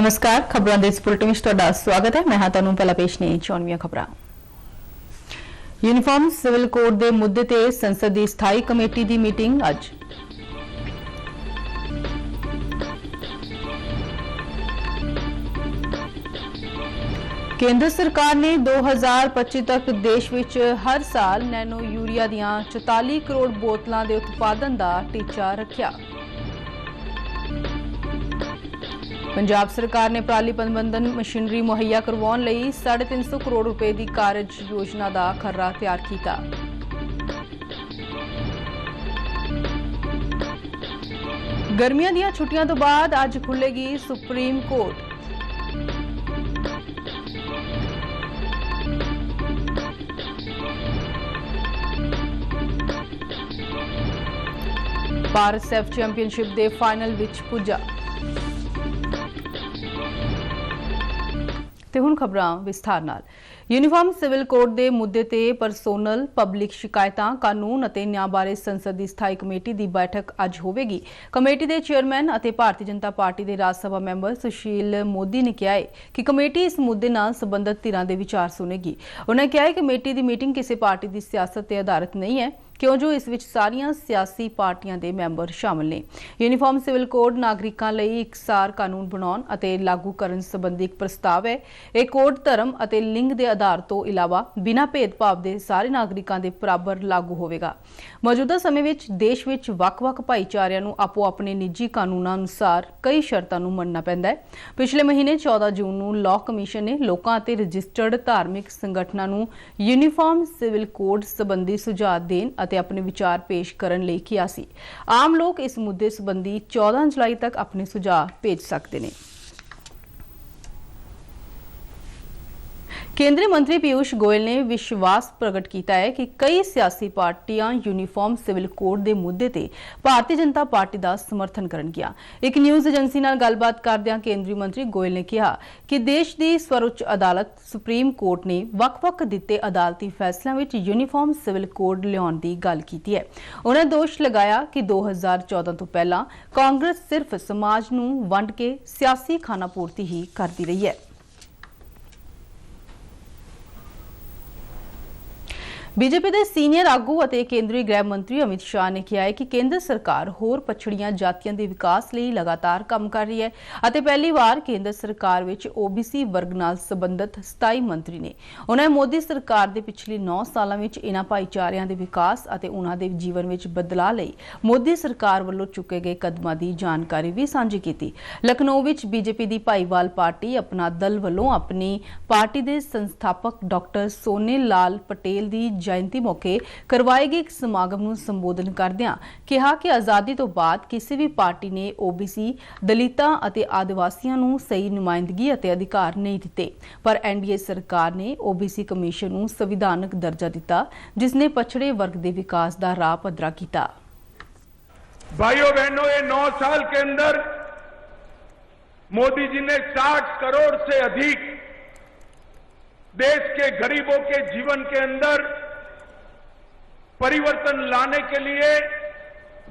नमस्कार, खबरों ਦੇ ਇਸ ਬੁਲੇਟਿਨ ਵਿੱਚ ਤੁਹਾਡਾ ਸਵਾਗਤ ਹੈ। ਮੈਂ ਹਾਂ ਤੁਹਾਨੂੰ ਪਹਿਲਾਂ ਪੇਸ਼ ਨੇ ਚੋਣਵੀਆਂ ਖਬਰਾਂ। ਯੂਨੀਫਾਰਮ ਸਿਵਲ ਕੋਡ ਦੇ ਮੁੱਦੇ ਤੇ ਸੰਸਦ ਦੀ ਸਥਾਈ ਕਮੇਟੀ ਦੀ ਮੀਟਿੰਗ ਅੱਜ। केंद्र सरकार ने 2025 तक देश विच हर साल नैनो यूरिया दियां 44 करोड़ बोतलों के उत्पादन का टीचा रखा। पंजाब सरकार ने पराली प्रबंधन मशीनरी मुहैया करवाउण लई 350 करोड़ रुपए की कारज योजना का खर्रा तैयार किया। गर्मियां दियां छुट्टियां तो बाद अज खुलेगी supreme court. Bharat Saif championship के फाइनल विच पुजा। ते हुण खबरां विस्तार नाल। यूनीफॉर्म सिविल कोड के मुद्दे ते परसोनल पब्लिक शिकायतां कानून और न्याय बारे संसद की स्थाई कमेटी की बैठक अज होवेगी। कमेटी के चेयरमैन और भारतीय जनता पार्टी के राज्य सभा मैंबर सुशील मोदी ने कहा है कि कमेटी इस मुद्दे नाल संबंधित धिरां दे विचार सुनेगी। उन्होंने कहा है कि कमेटी की मीटिंग किसी पार्टी की सियासत पर आधारित नहीं है क्यों जो इस विच सारियां सियासी पार्टियां दे मैंबर शामिल ने। यूनीफॉर्म सिविल कोड नागरिकां लई इकसार कानून बनाउण अते लागू करन संबंधी एक प्रस्ताव है। यह कोड धर्म अते लिंग के आधार तो इलावा बिना भेदभाव के सारे नागरिकां दे बराबर लागू होवेगा। मौजूदा समय विच देश विच वख-वख भाईचारिਆਂ ਨੂੰ ਆਪੋ ਆਪਣੇ ਨਿੱਜੀ ਕਾਨੂੰਨਾਂ ਅਨੁਸਾਰ ਕਈ ਸ਼ਰਤਾਂ ਨੂੰ ਮੰਨਣਾ ਪੈਂਦਾ ਹੈ। ਪਿਛਲੇ ਮਹੀਨੇ 14 ਜੂਨ ਨੂੰ ਲਾਅ ਕਮਿਸ਼ਨ ਨੇ ਲੋਕਾਂ ਅਤੇ ਰਜਿਸਟਰਡ ਧਾਰਮਿਕ ਸੰਗਠਨਾਂ ਨੂੰ यूनीफॉर्म सिविल कोड संबंधी सुझाव देण ਅਤੇ ਆਪਣੇ ਵਿਚਾਰ ਪੇਸ਼ ਕਰਨ ਲਈ ਕਿਹਾ ਸੀ। ਆਮ ਲੋਕ ਇਸ ਮੁੱਦੇ ਸੰਬੰਧੀ 14 ਜੁਲਾਈ ਤੱਕ ਆਪਣੇ ਸੁਝਾਅ ਭੇਜ ਸਕਦੇ ਨੇ। केंद्रीय मंत्री पीयूष गोयल ने विश्वास प्रगट किया है कि कई सियासी पार्टियां यूनीफॉर्म सिविल कोड के मुद्दे ते भारतीय जनता पार्टी का समर्थन करनगियां। एक न्यूज़ एजेंसी नाल गलबात करदियां केंद्रीय मंत्री गोयल ने कहा कि देश की सर्वोच्च अदालत सुप्रीम कोर्ट ने वख-वख दिते अदालती फैसलों में यूनीफॉर्म सिविल कोड लियाउण की गल की है। उन्होंने दोष लगाया कि 2014 तो पहला कांग्रेस सिर्फ समाज नूं वंड के सियासी खानापूर्ति ही करती रही है। बीजेपी के सीनियर आगू और केंद्रीय गृह मंत्री अमित शाह ने कहा है कि केंद्र सरकार होर पछड़ियां जातियां के विकास लिए लगातार काम कर रही है और पहली बार केंद्र सरकार विच ओबीसी वर्ग नाल संबंधित 27 मंत्री ने। उन्होंने मोदी सरकार के पिछले 9 सालों में इन्हां भाईचारिਆਂ के विकास और उन्हां दे जीवन में बदलाव लई मोदी सरकार वालों चुके गए कदमां की जानकारी भी सांझी की। लखनऊ में बीजेपी की भाईवाल पार्टी अपना दल वालों अपनी पार्टी के संस्थापक डॉक्टर सोने लाल पटेल की जयंती मौके करवाए गए एक समागम ਨੂੰ ਸੰਬੋਧਨ ਕਰਦਿਆਂ ਕਿਹਾ ਕਿ ਆਜ਼ਾਦੀ ਤੋਂ ਬਾਅਦ ਕਿਸੇ ਵੀ ਪਾਰਟੀ ਨੇ ओबीसी ਦਲਿਤਾਂ ਅਤੇ ਆਦਿਵਾਸੀਆਂ ਨੂੰ ਸਹੀ ਨੁਮਾਇੰਦਗੀ ਅਤੇ ਅਧਿਕਾਰ ਨਹੀਂ ਦਿੱਤੇ ਪਰ एनडीए ਸਰਕਾਰ ਨੇ ओबीसी ਕਮਿਸ਼ਨ ਨੂੰ ਸੰਵਿਧਾਨਕ ਦਰਜਾ ਦਿੱਤਾ ਜਿਸ ਨੇ ਪਛੜੇ ਵਰਗ ਦੇ ਵਿਕਾਸ ਦਾ ਰਾਹ ਪੱਧਰਾ ਕੀਤਾ। भाइयों बहनों, ये 9 साल के अंदर मोदी जी ने 60 करोड़ से अधिक देश के गरीबों के जीवन के अंदर परिवर्तन लाने के लिए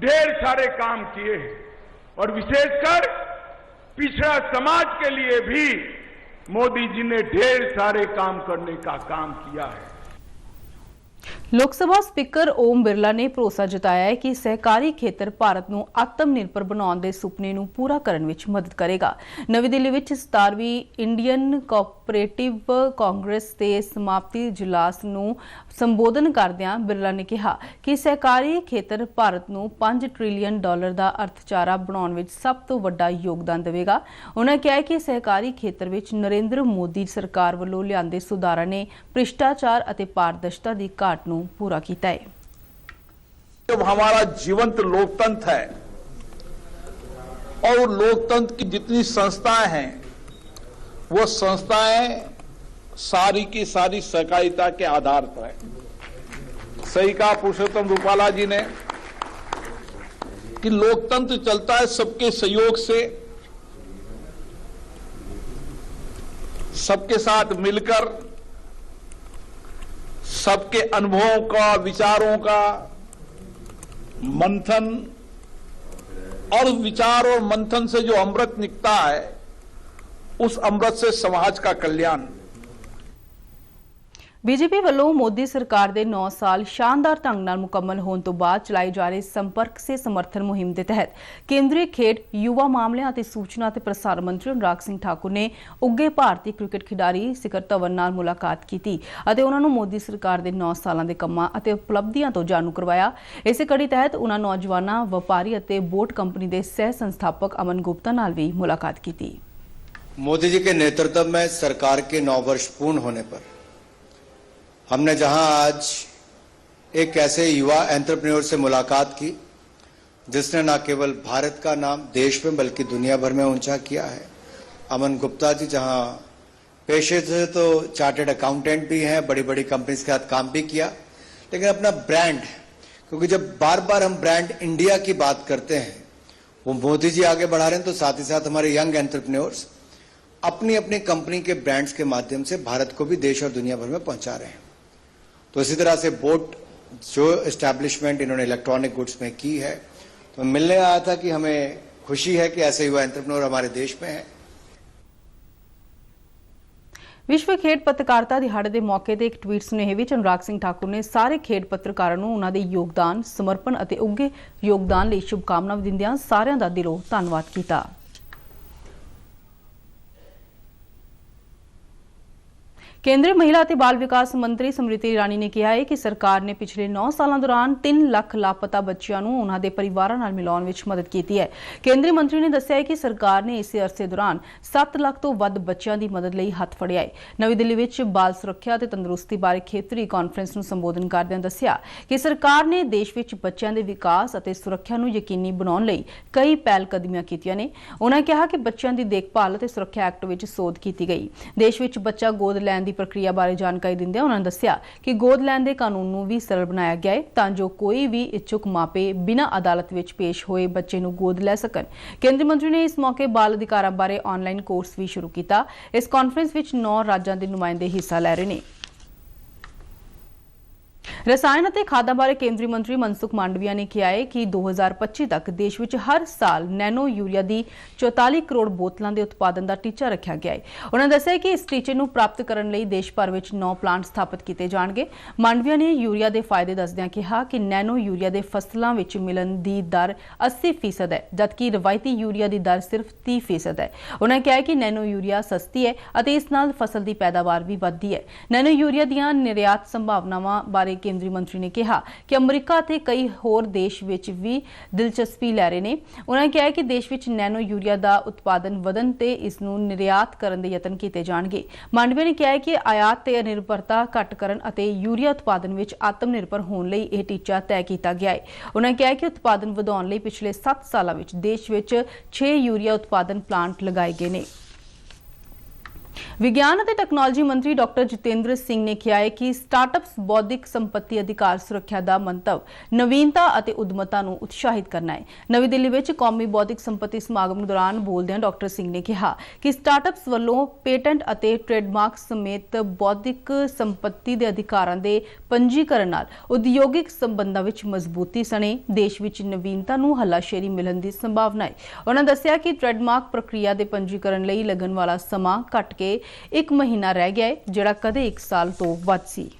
ढेर सारे काम किए हैं और विशेषकर पिछड़ा समाज के लिए भी मोदी जी ने ढेर सारे काम करने का काम किया है। लोक सभा स्पीकर ओम बिरला ने भरोसा जताया है कि सहकारी खेतर भारत को आत्मनिर्भर बनाने के सुपने को पूरा करने में मदद करेगा। नवी दिल्ली में 17वीं इंडियन कोऑपरेटिव कांग्रेस के समाप्ति इजलास को संबोधन करदियां बिरला ने कहा कि सहकारी खेतर भारत को $5 ट्रिलियन का अर्थचारा बनाने में सब तो वड्डा योगदान देगा। उन्होंने कहा कि सहकारी खेतर में नरेंद्र मोदी सरकार वालों लिआंदे सुधारां ने भ्रिष्टाचार और पारदर्शिता की घाट को पूरा किया है। जब हमारा जीवंत लोकतंत्र है और लोकतंत्र की जितनी संस्थाएं हैं वो संस्थाएं सारी की सारी सहकारिता के आधार पर है। सही कहा पुरुषोत्तम रूपाला जी ने कि लोकतंत्र चलता है सबके सहयोग से, सबके साथ मिलकर, सबके अनुभवों का, विचारों का मंथन और विचार और मंथन से जो अमृत निकलता है उस अमृत से समाज का कल्याण। बीजेपी ਵੱਲੋਂ ਮੋਦੀ ਸਰਕਾਰ ਦੇ 9 ਸਾਲ ਸ਼ਾਨਦਾਰ ਢੰਗ ਨਾਲ ਮੁਕੰਮਲ ਹੋਣ ਤੋਂ ਬਾਅਦ ਚਲਾਈ ਜਾ ਰਹੀ ਸੰਪਰਕ ਸੇ ਸਮਰਥਨ ਮੁਹਿੰਮ ਦੇ ਤਹਿਤ ਕੇਂਦਰੀ ਖੇਡ ਯੁਵਾ ਮਾਮਲਿਆਂ ਅਤੇ ਸੂਚਨਾ ਤੇ ਪ੍ਰਸਾਰਣ ਮੰਤਰੀ ਅਨੁਰਾਗ ਸਿੰਘ ਠਾਕੁਰ ਨੇ ਉੱਘੇ ਭਾਰਤੀ ਕ੍ਰਿਕਟ ਖਿਡਾਰੀ ਸਿਖਰ ਧਵਨ ਨਾਲ ਮੁਲਾਕਾਤ ਕੀਤੀ ਅਤੇ ਉਹਨਾਂ ਨੂੰ ਮੋਦੀ ਸਰਕਾਰ ਦੇ 9 ਸਾਲਾਂ ਦੇ ਕੰਮਾਂ ਅਤੇ ਉਪਲਬਧੀਆਂ ਤੋਂ ਜਾਣੂ ਕਰਵਾਇਆ। ਇਸੇ ਕੜੀ ਤਹਿਤ ਉਹਨਾਂ ਨੌਜਵਾਨਾਂ ਵਪਾਰੀ ਅਤੇ ਬੋਟ ਕੰਪਨੀ ਦੇ ਸਹਿ ਸੰਸਥਾਪਕ ਅਮਨ ਗੁप्ता ਨਾਲ भी मुलाकात की थी। मोदी जी के नेतृत्व में सरकार के 9 वर्ष पूर्ण होने पर हमने जहां आज एक ऐसे युवा एंटरप्रेन्योर से मुलाकात की जिसने न केवल भारत का नाम देश में बल्कि दुनिया भर में ऊंचा किया है। अमन गुप्ता जी जहां पेशे से तो चार्टर्ड अकाउंटेंट भी हैं, बड़ी बड़ी कंपनीज के साथ काम भी किया, लेकिन अपना ब्रांड, क्योंकि जब बार बार हम ब्रांड इंडिया की बात करते हैं वो मोदी जी आगे बढ़ा रहे हैं, तो साथ ही साथ हमारे यंग एंटरप्रेन्योर्स अपनी अपनी कंपनी के ब्रांड्स के माध्यम से भारत को भी देश और दुनिया भर में पहुंचा रहे हैं। तो इसी तरह से बोट जो एस्टैब्लिशमेंट इन्होंने इलेक्ट्रॉनिक गुड्स में की है, तो मिलने आया था कि हमें खुशी है कि ऐसे युवा एंटरप्रेन्योर हमारे देश में हैं। ਵਿਸ਼ਵ ਖੇਡ ਪੱਤਰਕਾਰਤਾ ਦਿਹਾੜੇ ਦੇ ਮੌਕੇ ਤੇ ਇੱਕ ਟਵੀਟ ਸੁਨੇਹੇ ਵਿੱਚ ਅਨੁਰਾਗ ਸਿੰਘ ਠਾਕੁਰ ਨੇ ਸਾਰੇ ਖੇਡ ਪੱਤਰਕਾਰਾਂ ਨੂੰ ਉਹਨਾਂ ਦੇ ਯੋਗਦਾਨ, ਸਮਰਪਣ ਅਤੇ ਉੱਘੇ ਯੋਗਦਾਨ ਲਈ ਸ਼ੁਭਕਾਮਨਾਵਾਂ ਦਿੰਦਿਆਂ ਸਾਰਿਆਂ ਦਾ ਦਿਲੋਂ ਧੰਨਵਾਦ ਕੀਤਾ। केंद्रीय महिला और बाल विकास मंत्री स्मृति ईरानी ने कहा है कि सरकार ने पिछले 9 सालों दौरान 3 लाख लापता बच्चों को उन्होंने परिवारों नाल मिलाउण विच मदद की है। केंद्रीय मंत्री ने दस्सिया है कि सरकार ने इस अरसे दौरान 7 लाख तो वध बच्चों की मदद लई हथ फड़िया है। नवी दिल्ली विच बाल सुरक्षा ते तंदुरुस्ती बारे खेतरी कॉन्फ्रेंस नूं संबोधन करदਿਆਂ दस्सिया कि सरकार ने देश विच बच्चों के विकास और सुरक्षा नूं यकीनी बनाउण लई कई पहलकदमियां कीतियां ने। उन्होंने कहा कि बच्चों की देखभाल और सुरक्षा एक्ट विच सोध की गई। देश विच बच्चा गोद लैण दी प्रक्रिया बारे जानकारी दिंदे उन्होंने दस्सिया कि गोद लैण दे कानून नूं भी सरल बनाया गया है तां जो कोई भी इच्छुक मापे बिना अदालत विच पेश होए बच्चे नूं गोद लै सकन। केंद्रीय मंत्री ने इस मौके बाल अधिकारां बारे ऑनलाइन कोर्स भी शुरू किया। इस कॉन्फ्रेंस विच 9 राज्यां दे नुमाइंदे हिस्सा लै रहे ने। रसायन और खादां बारे केंद्रीय मंत्री मनसुख मांडविया ने कहा है कि 2025 तक देश में हर साल नैनो यूरिया की 44 करोड़ बोतलों के उत्पादन का टीचा रखा गया है। उन्होंने दस्सिया कि इस टीचे को प्राप्त करने लई देश भर में 9 प्लांट स्थापित किए जाएंगे। मांडविया ने यूरिया के फायदे दसदियां कहा कि नैनो यूरिया के फसलों में मिलन की दर 80% है, जबकि रवायती यूरिया की दर सिर्फ 30% है। उन्होंने कहा कि नैनो यूरिया सस्ती है और इस नाल फसल की पैदावार भी बढ़ती है। नैनो यूरिया दी निर्यात संभावनावां बारे केंद्रीय मंत्री ने कहा कि अमरीका ते कई होर देश विच भी दिलचस्पी लै रहे ने। उन्होंने कहा कि देश विच नैनो यूरिया का उत्पादन वधन ते इस नूं निर्यात करन दे यतन कीते जाणगे। मांडविया ने कहा कि आयात ते निर्भरता घट करन अते यूरिया उत्पादन विच आत्मनिर्भर होण लई यह टीचा तय किया गया है। उन्होंने कहा कि उत्पादन वधाउण लई पिछले 7 सालां विच देश विच 6 यूरिया उत्पादन प्लांट लगाए गए ने। विज्ञान और टैक्नोलॉजी मंत्री डॉक्टर जितेंद्र सिंह ने कहा है कि स्टार्टअप्स बौद्धिक संपत्ति अधिकार सुरक्षा का मंतव नवीनता और उद्यमता को उत्साहित करना है। नवी दिल्ली में कौमी बौद्धिक संपत्ति समागम दौरान बोलदਿਆਂ डॉक्टर सिंह ने कहा कि स्टार्टअप्स वालों पेटेंट और ट्रेडमार्क समेत बौद्धिक संपत्ति के अधिकारों के पंजीकरण नाल उद्योगिक संबंधां विच मजबूती सने देश विच नवीनता नूं हलाशेरी मिलण की संभावना है। उन्होंने दस्सिया कि ट्रेडमार्क प्रक्रिया के पंजीकरण लई लगन वाला समा घट के 1 महीना रह गया है, जिहड़ा कदे 1 साल तो वध सी।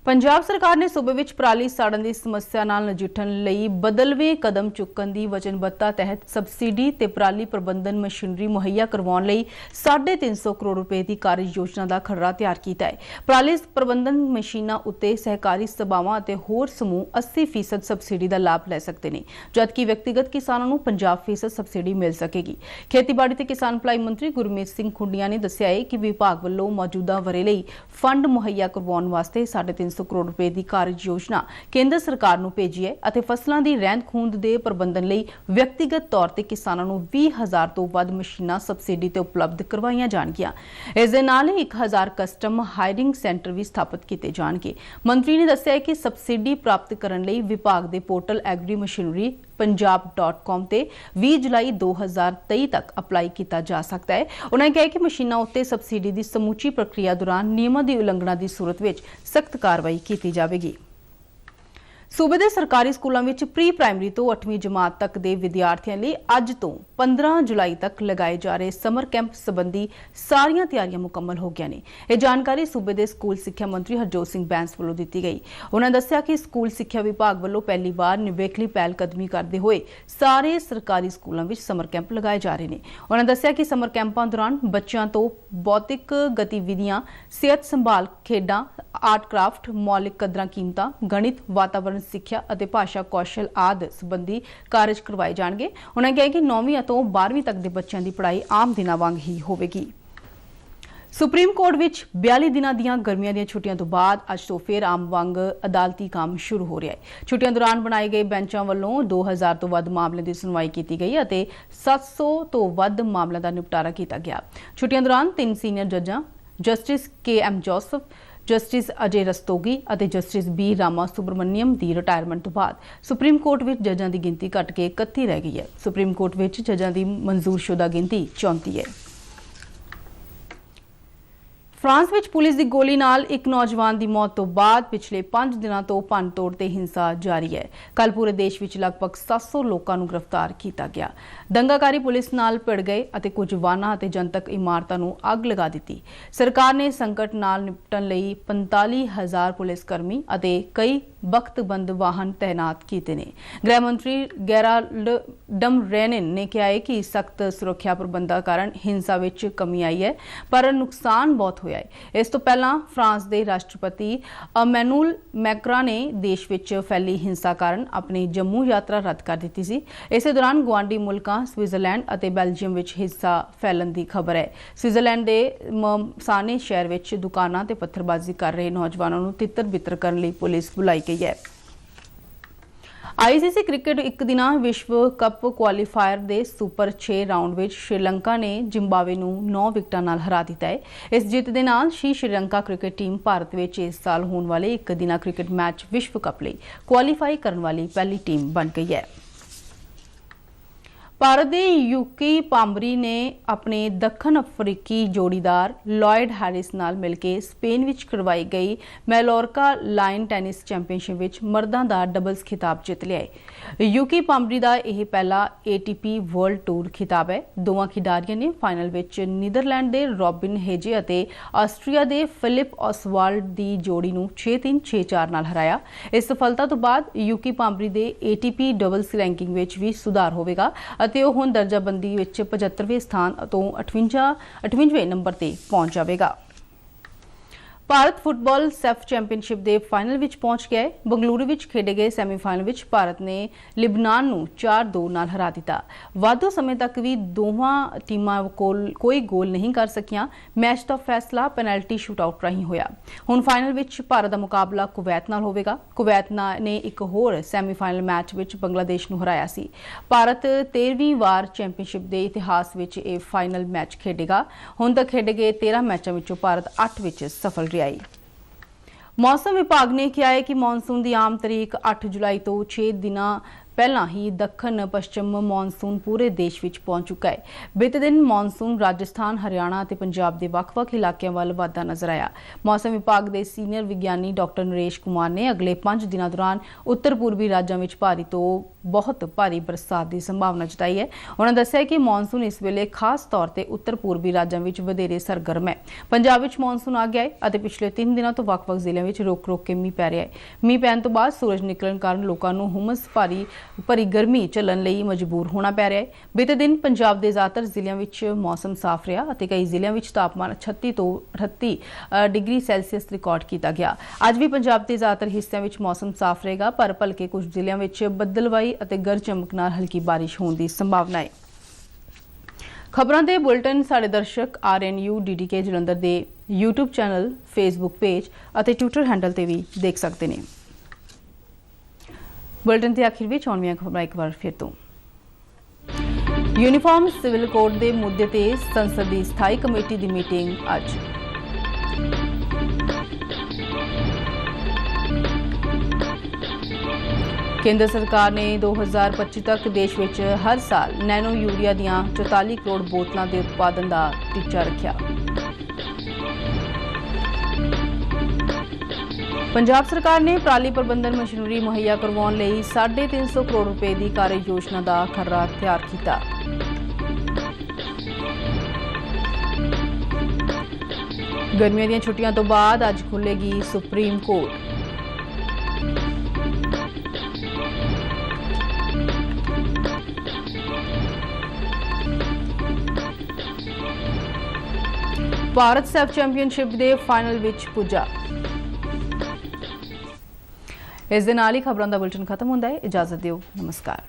पंजाब सरकार ने सूबे विच पराली साड़न की समस्या नाल नजिठण लई बदलवें कदम चुकण की वचनबद्धता तहत सबसिडी ते पराली प्रबंधन मशीनरी मुहैया करवाउण लई 350 करोड़ रुपए की कार्य योजना का खरड़ा तैयार किया है। पराली प्रबंधन मशीनां उत्ते सहकारी सभावां अते होर समूह 80% सबसिडी का लाभ लै सकते हैं, जबकि व्यक्तिगत किसानों को 50% सबसिडी मिल सकेगी। खेतीबाड़ी ते किसान भलाई मंत्री गुरमीत सिंह खुंडिया ने दस्सिया है कि विभाग वालों मौजूदा वरे लई फंड मुहैया करवाउण वास्ते 350 करोड़ रुपए की कार्य योजना केंद्र सरकार नूं भेजी है अते फसलों की रहंद खूंद के प्रबंधन लई व्यक्तिगत तौर पर किसानों नूं 20,000 तो वध मशीनां सबसिडी ते उपलब्ध करवाईयां जाणगीआं। इस दे नाल 1,000 कस्टम हायरिंग सेंटर भी स्थापित किए जाणगे। मंत्री ने दस्सिया कि सबसिडी प्राप्त करने लई विभाग के पोर्टल एग्री मशीनरी punjab.com ते 20 जुलाई 2023 तक अप्लाई किया जा सकता है। उन्होंने कहा कि मशीनों उत्ते सबसिडी की समूची प्रक्रिया दौरान नियमों की उलंघना की सूरत में सख्त कार्रवाई की जाएगी। सूबे के सरकारी स्कूलों में प्री प्राइमरी तो 8वीं जमात तक के विद्यार्थियों लिए अज तो 15 जुलाई तक लगाए जा रहे समर कैंप संबंधी सारियां तैयारियां मुकम्मल हो गई ने। यह जानकारी सूबे के स्कूल सिक्ख्या मंत्री हरजोत सिंह बैंस वालों दी गई। उन्होंने दस्सिया कि स्कूल सिक्ख्या विभाग वालों पहली बार निवेकली पहलकदमी करते हुए सारे सरकारी स्कूलों में समर कैंप लगाए जा रहे हैं। उन्होंने दस्सिया कि समर कैंपों दौरान बच्चों तो भौतिक गतिविधियां, सेहत संभाल, खेडां, आर्ट क्राफ्ट, मौलिक कदरां कीमतां, गणित, वातावरण सिक्ख्या और भाषा कौशल आदि संबंधी कार्य करवाए जाएंगे। उन्होंने कहा कि 9वीं तो 12वीं तक के बच्चों की पढ़ाई आम दिनों वांग ही होगी। सुप्रीम कोर्ट विच 42 दिनों दी गर्मियों दी छुट्टियों तो बाद अज तो फिर आम वांग अदालती काम शुरू हो रहा है। छुट्टियों दौरान बनाए गए बेंचों वालों 2000 तो वध मामलों की सुनवाई की गई और 700 तो वध मामलों का निपटारा किया गया। छुट्टियों दौरान 3 सीनियर जजां justice KM Joseph, justice Ajay Rastogi और जस्टिस B रामा सुब्रमण्यम की रिटायरमेंट तो बाद सुप्रीम कोर्ट में जजां की गिनती घट के 31 रह गई है। सुप्रीम कोर्ट में जजां की मंजूरशुदा गिनती 34 है। फ्रांस विच पुलिस की गोली नाल एक नौजवान की मौत तो बाद पिछले 5 दिनों तो भन्न तोड़ ते हिंसा जारी है। कल पूरे देश विच लगभग 700 लोगों को गिरफ्तार किया गया। दंगाकारी पुलिस नाल भिड़ गए और कुछ वाहनां ते जनतक इमारतां नूं अग लगा दी। सरकार ने संकट नाल निपटण लई 45,000 पुलिसकर्मी और कई वक्तबंद वाहन तैनात किए ने। गृह मंत्री गेराल्ड डमरेनिन ने कहा है कि सख्त सुरक्षा प्रबंधों कारण हिंसा विच कमी आई है, पर नुकसान बहुत होया है। इस तो पहला फ्रांस के राष्ट्रपति इमैनुअल मैक्रां ने देश विच फैली हिंसा कारण अपनी जम्मू यात्रा रद्द कर दी सी। इस दौरान गुआढ़ी मुल्कां स्विट्जरलैंड और बेल्जियम विच हिंसा फैलन की खबर है। स्विट्जरलैंड के मसाने शहर विच दुकानां ते पत्थरबाजी कर रहे नौजवानों नूं तितर बितर करने लई पुलिस बुलाई गई है। ICC क्रिकेट एक दिना विश्व कप क्वालीफायर के सुपर 6 राउंड में श्रीलंका ने जिम्बावे नूं 9 विकेटां नाल हरा दिता है। इस जीत के नाल श्रीलंका क्रिकेट टीम भारत में इस साल होने वाले एक दिना क्रिकेट मैच विश्व कप लई क्वालीफाई करने वाली पहली टीम बन गई है। भारत के यूकी पाम्बरी ने अपने दक्षिण अफ्रीकी जोड़ीदार लॉयड हैरिस नाल मिलकर स्पेन विच करवाई गई मैलोरका लाइन टेनिस चैंपीयनशिप विच मर्दां दा डबल्स खिताब जित लिया है। यूकी पाम्बरी का यह पहला ATP वर्ल्ड टूर खिताब है। दोवां खिडारियों ने फाइनल विच नीदरलैंड के रॉबिन हेजे और आस्ट्रिया के फिलिप ऑसवाल्ड की जोड़ी नूं 6-3, 6-4 नाल हराया। इस सफलता तो बाद यूकी पाम्बरी के ATP डबल्स रैंकिंग विच भी सुधार होवेगा ਅਤੇ ਉਹ ਹੁਣ ਦਰਜਾਬੰਦੀ ਵਿੱਚ 75ਵੇਂ ਸਥਾਨ ਤੋਂ 58ਵੇਂ ਨੰਬਰ ਤੇ ਪਹੁੰਚ ਜਾਵੇਗਾ। भारत फुटबॉल सैफ चैंपीयनशिप के फाइनल में पहुंच गया है। बंगलुरु में खेडे गए सैमीफाइनल में भारत ने लिबनान नूं 4-2 नाल हरा दिता। वाधो समय तक भी दोवां टीमां कोई गोल नहीं कर सकियां। मैच का फैसला पेनल्टी शूटआउट राही होया। हुण फाइनल में भारत का मुकाबला कुवैत नाल होवेगा। कुवैत ने एक होर सैमीफाइनल मैच में बांग्लादेश नूं हराया सी। भारत 13वीं वार चैंपीयनशिप के इतिहास में यह फाइनल मैच खेडेगा। हुण तक खेडे गए 13 मैचों में भारत 8 में सफल रहा। मौसम विभाग ने कहा है कि मानसून की आम तारीख 8 जुलाई तो 6 दिन पहला ही दक्षिण पश्चिम मानसून पूरे देश में पहुंच चुका है। बीते दिन मानसून राजस्थान, हरियाणा और पंजाब के ਵੱਖ-ਵੱਖ इलाकों वाल वाधा नजर आया। मौसम विभाग के सीनियर विज्ञानी डॉक्टर नरेश कुमार ने अगले 5 दिनों दौरान उत्तर पूर्वी राज्यों में भारी तो बहुत भारी बरसात की संभावना जताई है। उन्होंने दस्सिया कि मानसून इस वेले खास तौर पर उत्तर पूर्वी राज्यों में वधेरे सरगर्म है। पंजाब में मानसून आ गया है और पिछले 3 दिनों तो ਵੱਖ-ਵੱਖ जिलों में रोक रोक के मींह पै रहा है। मींह पैण तो बाद सूरज निकलण कारण लोगों को हुमस भरी गर्मी झेलण लई मजबूर होना पै रहा है। बीते दिन पंजाब के ज़्यादातर जिलों में मौसम साफ रहा और कई जिलों में तापमान 36 तो 38 डिग्री सैल्सीयस रिकॉर्ड किया गया। अज भी पंजाब के ज़्यादातर हिस्सों में मौसम साफ रहेगा, पर भलके कुछ जिलों में बदलवाई और गरज चमक नाल हल्की बारिश होने की संभावना है। खबरों के बुलेटिन साडे दर्शक RNU DDK जलंधर के यूट्यूब चैनल, फेसबुक पेज और ट्विटर हैंडल से भी देख सकते हैं। बुलेटिन के आखिर में आउणियां खबरां एक बार फिर तो। यूनीफॉर्म सिविल कोड के मुद्दे ते संसद की स्थाई कमेटी की मीटिंग अज। केंद्र सरकार ने 2025 तक देश में हर साल नैनो यूरिया दियां 44 करोड़ बोतलों के उत्पादन का टीचा रखा। पंजाब सरकार ने पराली प्रबंधन मशीनरी मुहैया करवाउण लई 350 करोड़ रुपए की कार्य योजना का खर्रा तैयार किया। गर्मियों दी छुट्टियां तो बाद अज खुलेगी supreme court. Bharat Saif championship के फाइनल विच पुजा। इस दे नाल ही खबरों का बुलेटिन खत्म होता है। इजाजत दिओ, नमस्कार।